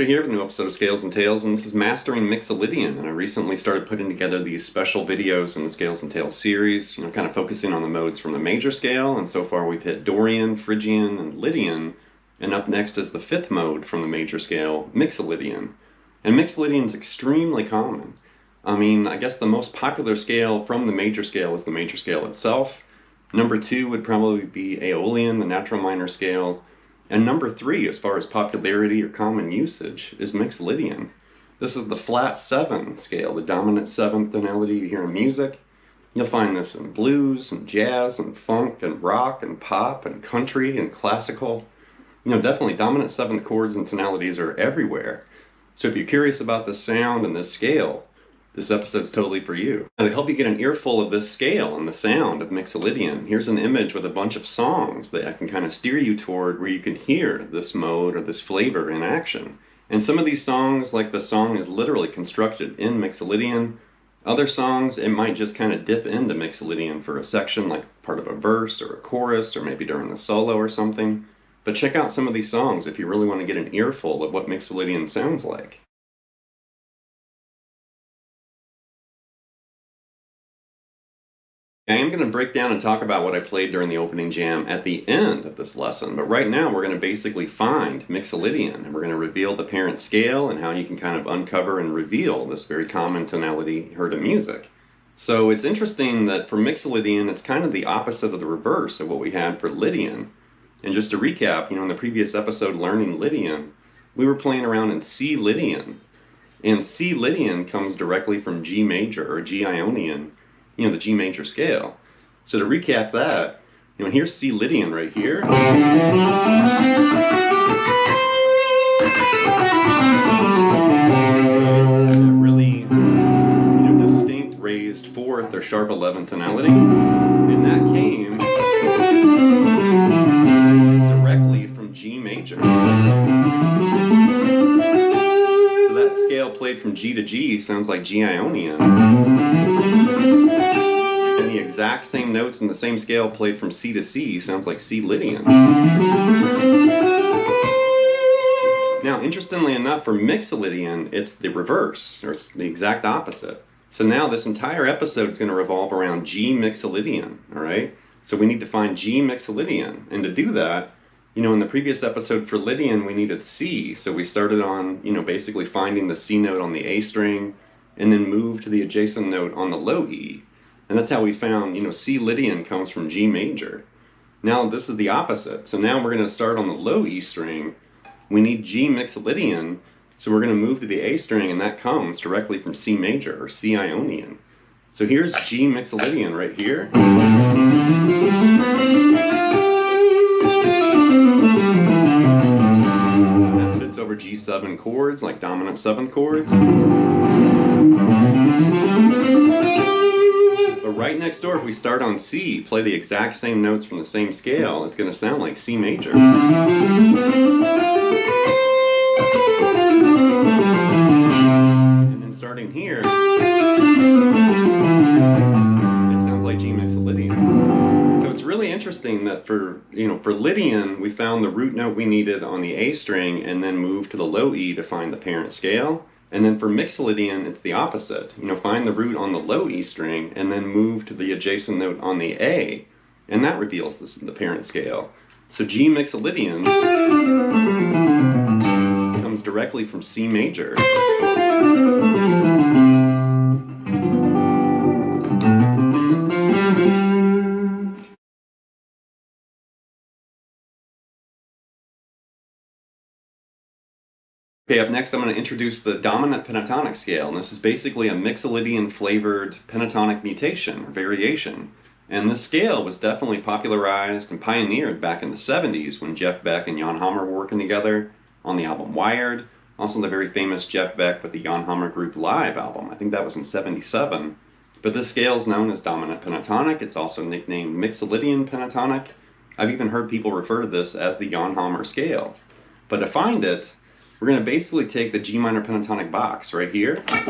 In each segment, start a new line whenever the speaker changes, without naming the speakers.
Here with a new episode of Scales and Tales, and this is Mastering Mixolydian, and I recently started putting together these special videos in the Scales and Tales series, kind of focusing on the modes from the major scale, and so far we've hit Dorian, Phrygian, and Lydian, and up next is the fifth mode from the major scale, Mixolydian. And Mixolydian is extremely common. I guess the most popular scale from the major scale is the major scale itself. Number 2 would probably be Aeolian, the natural minor scale. And number 3, as far as popularity or common usage, is Mixolydian. This is the flat 7 scale, the dominant 7th tonality you hear in music. You'll find this in blues, and jazz, and funk, and rock, and pop, and country, and classical. Definitely dominant 7th chords and tonalities are everywhere. So if you're curious about the sound and this scale, this episode's totally for you. Now, to help you get an earful of this scale and the sound of Mixolydian, here's an image with a bunch of songs that I can kind of steer you toward where you can hear this mode or this flavor in action. And some of these songs, like the song is literally constructed in Mixolydian. Other songs, it might just kind of dip into Mixolydian for a section, like part of a verse or a chorus, or maybe during the solo or something. But check out some of these songs if you really want to get an earful of what Mixolydian sounds like. I am going to break down and talk about what I played during the opening jam at the end of this lesson, but right now we're going to basically find Mixolydian, and we're going to reveal the parent scale and how you can kind of uncover and reveal this very common tonality heard in music. So it's interesting that for Mixolydian, it's kind of the opposite of the reverse of what we had for Lydian. And just to recap, in the previous episode, Learning Lydian, we were playing around in C Lydian. And C Lydian comes directly from G major, or G Ionian, the G major scale. So to recap that, here's C Lydian right here. That really, distinct raised 4th or sharp 11 tonality. And that came directly from G major. So that scale played from G to G sounds like G Ionian. And the exact same notes in the same scale played from C to C sounds like C Lydian. Now, interestingly enough, for Mixolydian, it's the reverse, or it's the exact opposite. So now this entire episode is going to revolve around G Mixolydian, all right? So we need to find G Mixolydian, and to do that, in the previous episode for Lydian, we needed C, so we started on, basically finding the C note on the A string, and then moved to the adjacent note on the low E. And that's how we found, C Lydian comes from G major. Now this is the opposite. So now we're going to start on the low E string. We need G Mixolydian, so we're going to move to the A string, and that comes directly from C major, or C Ionian. So here's G Mixolydian right here. That fits over G7 chords, like dominant 7th chords. But right next door, if we start on C, play the exact same notes from the same scale, it's going to sound like C major. And then starting here, it sounds like G Mixolydian. So it's really interesting that for Lydian, we found the root note we needed on the A string and then moved to the low E to find the parent scale. And then for Mixolydian, it's the opposite. Find the root on the low E string and then move to the adjacent note on the A, and that reveals the parent scale. So G Mixolydian comes directly from C major. Okay, up next I'm going to introduce the Dominant Pentatonic scale, and this is basically a Mixolydian flavored pentatonic mutation or variation. And this scale was definitely popularized and pioneered back in the 70s when Jeff Beck and Jan Hammer were working together on the album Wired. Also the very famous Jeff Beck with the Jan Hammer Group Live album. I think that was in '77. But this scale is known as Dominant Pentatonic. It's also nicknamed Mixolydian Pentatonic. I've even heard people refer to this as the Jan Hammer scale. But to find it, we're going to basically take the G minor pentatonic box right here. The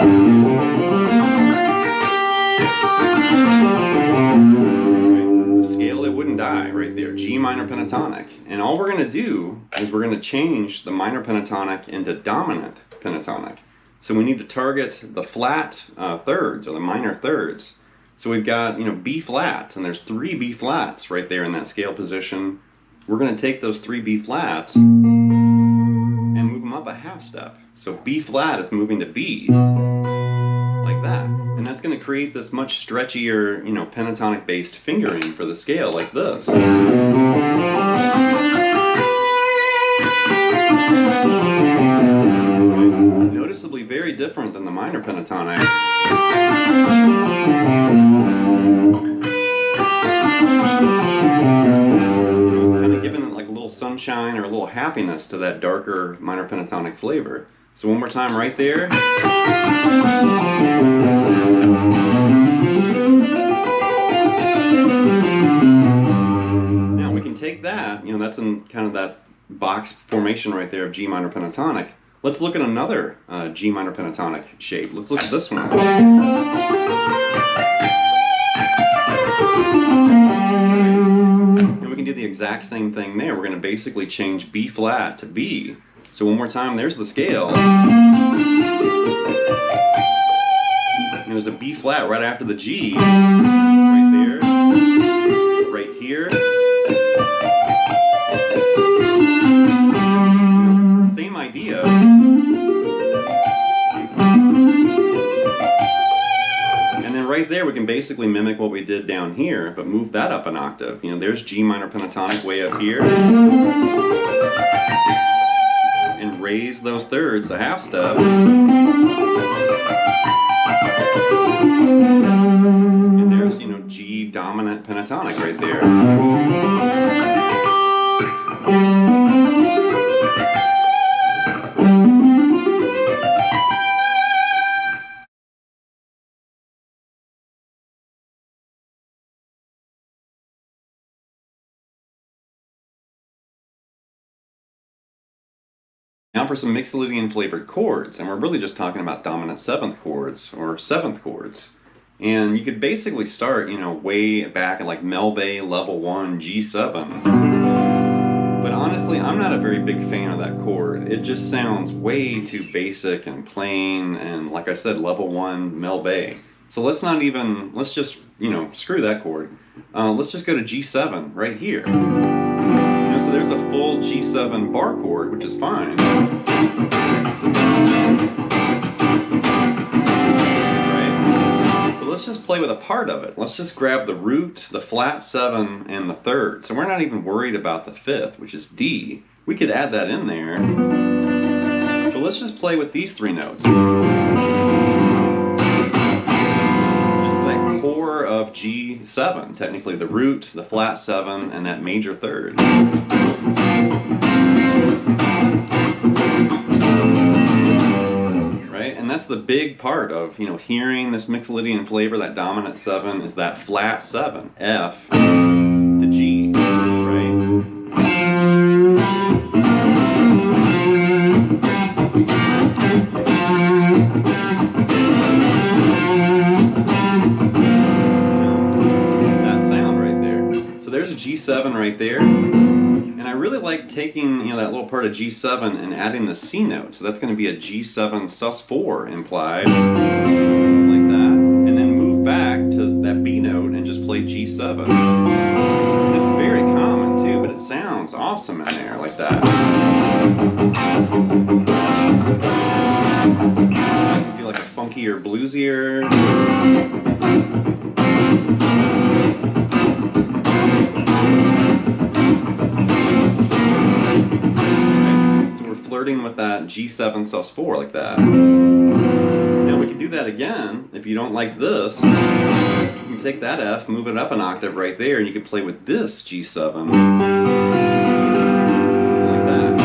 scale, it wouldn't die right there, G minor pentatonic. And all we're going to do is we're going to change the minor pentatonic into dominant pentatonic. So we need to target the flat thirds, or the minor thirds. So we've got, B flats, and there's 3 B flats right there in that scale position. We're going to take those 3 B flats and move them up a half step. So B flat is moving to B, like that. And that's going to create this much stretchier, pentatonic based fingering for the scale, like this. Noticeably very different than the minor pentatonic. It's kind of giving it like a little sunshine or a little happiness to that darker minor pentatonic flavor. So one more time right there. Now we can take that, that's in kind of that box formation right there of G minor pentatonic. Let's look at another G minor pentatonic shape. Let's look at this one. And we can do the exact same thing there. We're going to basically change B flat to B. So one more time, there's the scale. And there's a B flat right after the G. Right there. Right here. Same idea. And then right there we can basically mimic what we did down here, but move that up an octave. There's G minor pentatonic way up here. And raise those thirds a half step. And there's, G dominant pentatonic right there. Now for some Mixolydian flavored chords, and we're really just talking about dominant 7th chords or 7th chords. And you could basically start, way back at like Mel Bay level 1 G7. But honestly, I'm not a very big fan of that chord. It just sounds way too basic and plain, and like I said, level 1 Mel Bay. So let's just, screw that chord. Let's just go to G7 right here. So there's a full G7 bar chord, which is fine. Right? But let's just play with a part of it. Let's just grab the root, the flat 7, and the 3rd. So we're not even worried about the 5th, which is D. We could add that in there. But let's just play with these 3 notes. Core of G7, technically the root, the flat 7, and that major 3rd. Right? And that's the big part of, hearing this Mixolydian flavor, that dominant 7, is that flat 7, F, the G, right? There's a G7 right there, and I really like taking that little part of G7 and adding the C note. So that's going to be a G7 sus4 implied, like that, and then move back to that B note and just play G7. It's very common too, but it sounds awesome in there like that. It could be like a funkier, bluesier. Flirting with that G7 sus4 like that. Now we can do that again if you don't like this. You can take that F, move it up an octave right there, and you can play with this G7 like that.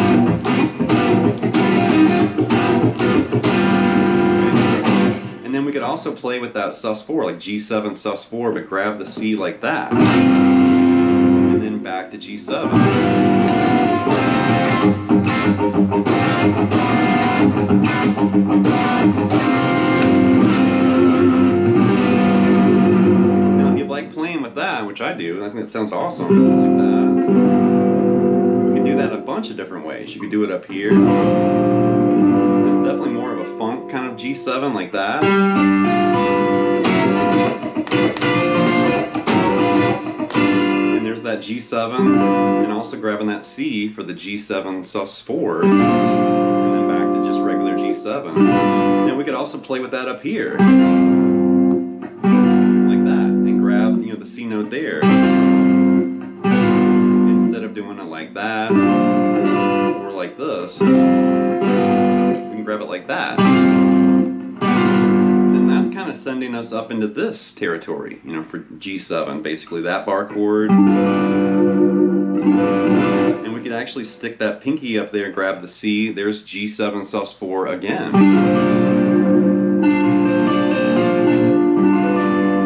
And then we could also play with that sus4, like G7 sus4, but grab the C like that. And then back to G7. Now if you like playing with that, which I do, I think that sounds awesome, like that. You can do that a bunch of different ways. You could do it up here. It's definitely more of a funk kind of G7 like that. And there's that G7, and also grabbing that C for the G7 sus4, and then back to just regular G7. And we could also play with that up here, like that, and grab, you know, the C note there, instead of doing it like that or like this. Grab it like that. Then that's kind of sending us up into this territory, you know, for G7, basically that bar chord. And we could actually stick that pinky up there, grab the C, there's G7 sus4 again.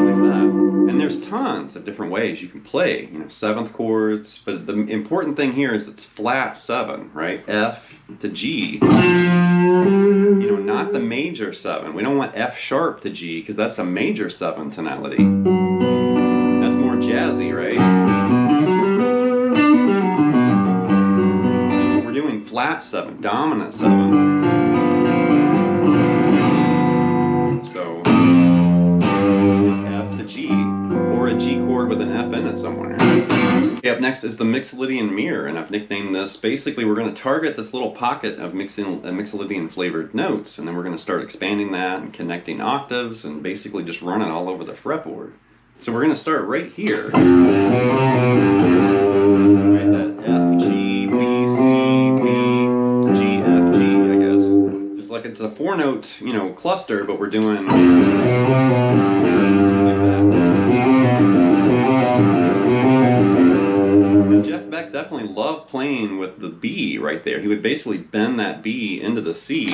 Like that. And there's tons of different ways you can play, you know, seventh chords, but the important thing here is it's flat 7, right? F to G. You know, not the major 7. We don't want F sharp to G because that's a major 7 tonality. That's more jazzy, right? We're doing flat 7, dominant 7. So, F to G, or a G chord with an F in it somewhere. Okay, up next is the Mixolydian Mirror, and I've nicknamed this, basically we're going to target this little pocket of Mixolydian flavored notes, and then we're going to start expanding that and connecting octaves and basically just run it all over the fretboard. So we're going to start right here. Right, that F, G, B, C, B, G, F, G, I guess. Just like it's a 4-note, you know, cluster, but we're doing like that. Jeff Beck definitely loved playing with the B right there. He would basically bend that B into the C.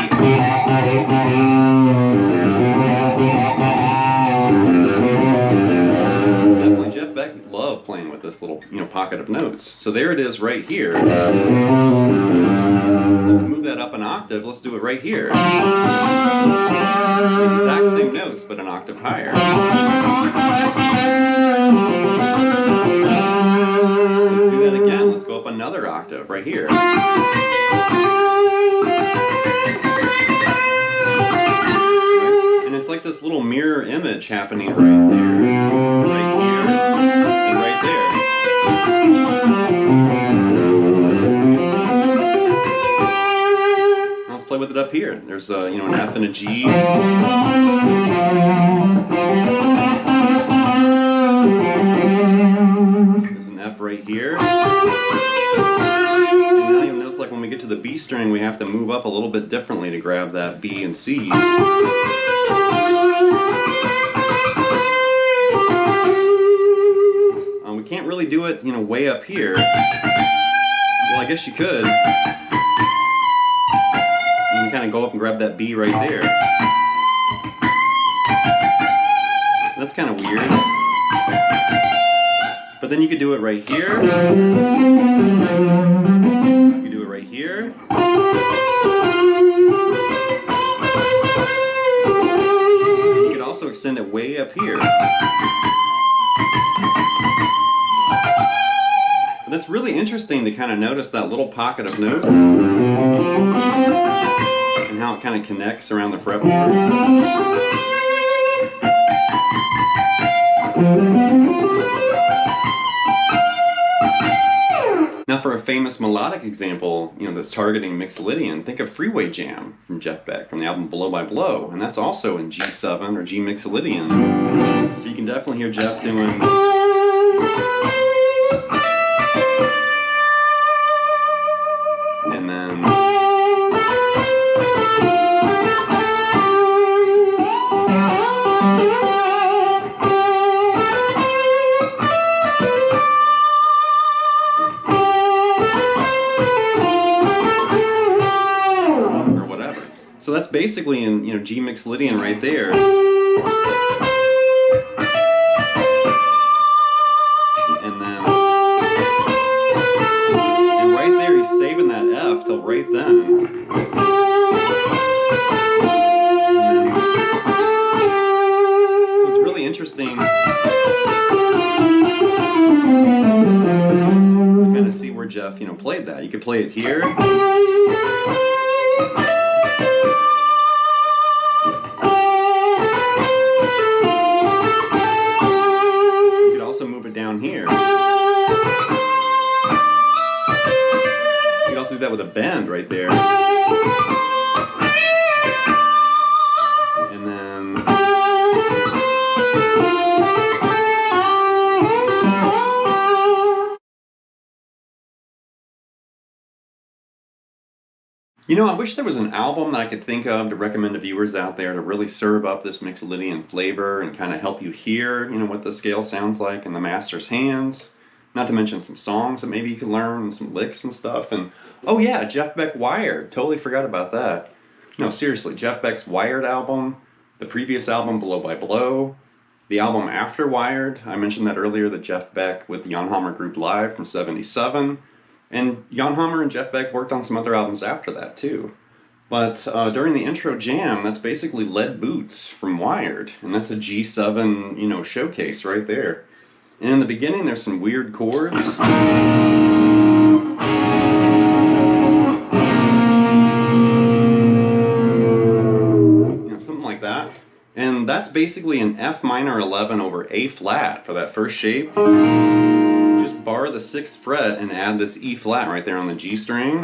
Definitely Jeff Beck loved playing with this little, you know, pocket of notes. So there it is right here. Let's move that up an octave. Let's do it right here. The exact same notes, but an octave higher. Let's do that again. Let's go up another octave right here. Right? And it's like this little mirror image happening right there, right here, and right there. Now let's play with it up here. There's a, you know, an F and a G. F right here. And now you'll notice, like when we get to the B string, we have to move up a little bit differently to grab that B and C. We can't really do it, you know, way up here. Well, I guess you could. You can kind of go up and grab that B right there. That's kind of weird. But then you could do it right here. You could do it right here. You could also extend it way up here. But that's really interesting to kind of notice that little pocket of notes and how it kind of connects around the fretboard. Now for a famous melodic example, you know, that's targeting Mixolydian, think of Freeway Jam from Jeff Beck from the album Blow by Blow, and that's also in G7 or G Mixolydian. So you can definitely hear Jeff doing... And then... basically in, G Mixolydian right there. And right there he's saving that F till right then. So it's really interesting to kind of see where Jeff, played that. You could play it here. Move it down here. You can also do that with a bend right there. And then I wish there was an album that I could think of to recommend to viewers out there to really serve up this Mixolydian flavor and kind of help you hear, what the scale sounds like in the master's hands. Not to mention some songs that maybe you could learn and some licks and stuff. And oh yeah, Jeff Beck Wired. Totally forgot about that. No, seriously, Jeff Beck's Wired album, the previous album Blow by Blow, the album after Wired. I mentioned that earlier, the Jeff Beck with the Jan Hammer Group Live from '77. And Jan Hammer and Jeff Beck worked on some other albums after that too. But during the intro jam, that's basically Lead Boots from Wired. And that's a G7, showcase right there. And in the beginning, there's some weird chords. Something like that. And that's basically an F minor 11 over A flat for that first shape. Just bar the 6th fret and add this E flat right there on the G string.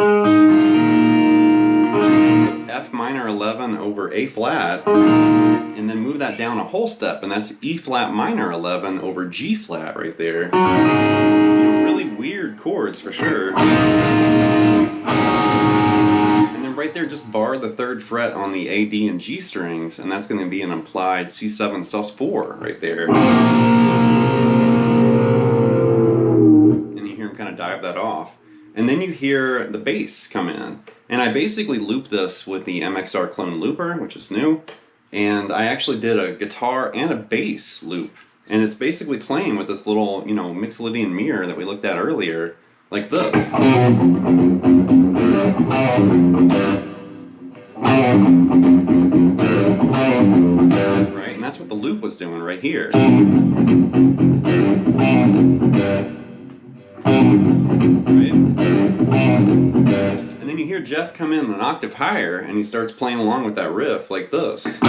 So F minor 11 over A flat, and then move that down a whole step, and that's E flat minor 11 over G flat right there. Really weird chords for sure. And then right there, just bar the 3rd fret on the A, D, and G strings, and that's going to be an implied C7 sus4 right there. Kind of dive that off, and then you hear the bass come in, and I basically loop this with the MXR clone looper, which is new, and I actually did a guitar and a bass loop, and it's basically playing with this little Mixolydian Mirror that we looked at earlier, like this. Right, and that's what the loop was doing right here. Right? And then you hear Jeff come in an octave higher and he starts playing along with that riff like this. And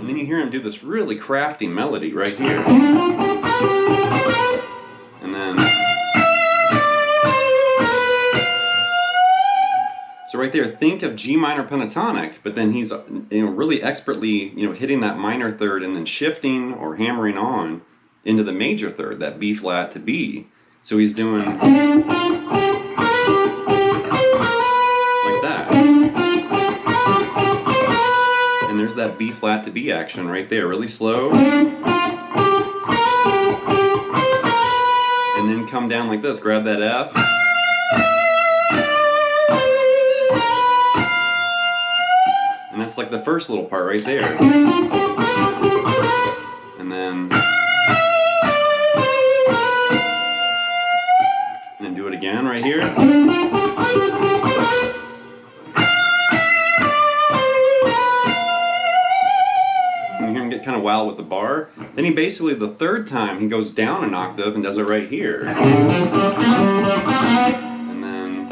then you hear him do this really crafty melody right here. And then so right there, think of G minor pentatonic, but then he's really expertly hitting that minor 3rd and then shifting or hammering on into the major 3rd, that B flat to B. So he's doing like that. And there's that B flat to B action right there, really slow. And then come down like this, grab that F. And that's like the first little part right there. And then do it again right here. And you hear him get kind of wild with the bar. Then he basically, the 3rd time, he goes down an octave and does it right here. And then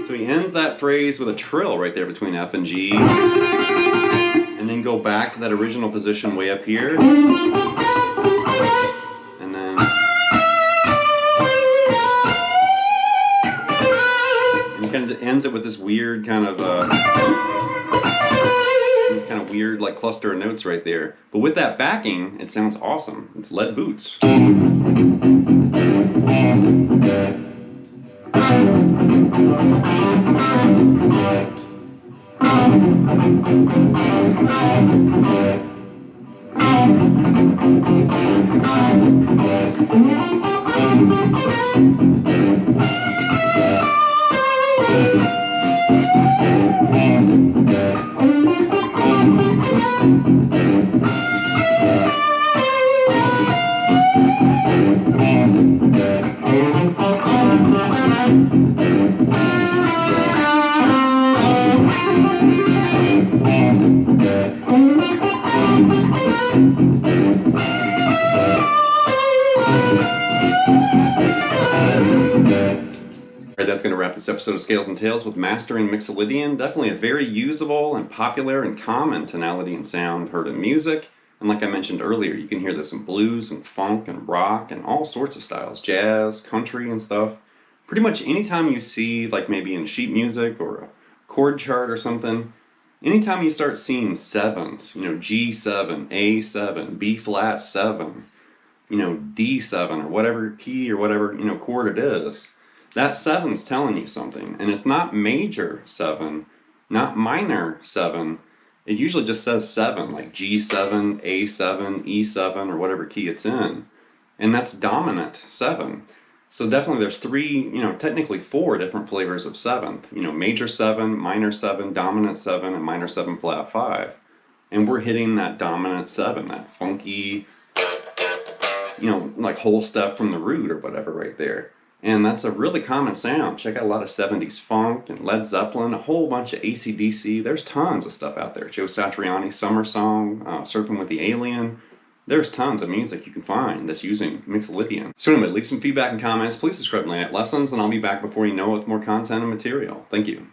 so he ends that phrase with a trill right there between F and G. And then go back to that original position way up here. And then and he kind of ends it with this weird kind of this kind of weird like cluster of notes right there. But with that backing, it sounds awesome. It's Lead Boots. That's going to wrap this episode of Scales and Tales with Mastering Mixolydian. Definitely a very usable and popular and common tonality and sound heard in music. And like I mentioned earlier, you can hear this in blues and funk and rock and all sorts of styles, jazz, country and stuff. Pretty much anytime you see, like maybe in sheet music or a chord chart or something, anytime you start seeing sevens, you know, G7, A7, B flat 7, you know, D7 or whatever key or whatever, you know, chord it is, that 7's telling you something. And it's not major 7, not minor 7. It usually just says 7, like G7, A7, E7, or whatever key it's in. And that's dominant 7. So definitely there's 3, you know, technically 4 different flavors of 7th. You know, major 7, minor 7, dominant 7, and minor 7 flat 5. And we're hitting that dominant 7, that funky, you know, like whole step from the root or whatever right there. And that's a really common sound. Check out a lot of 70s funk and Led Zeppelin, a whole bunch of AC/DC. There's tons of stuff out there. Joe Satriani's Summer Song, Surfing with the Alien. There's tons of music you can find that's using Mixolydian. So anyway, leave some feedback and comments. Please subscribe to my lessons, and I'll be back before you know it with more content and material. Thank you.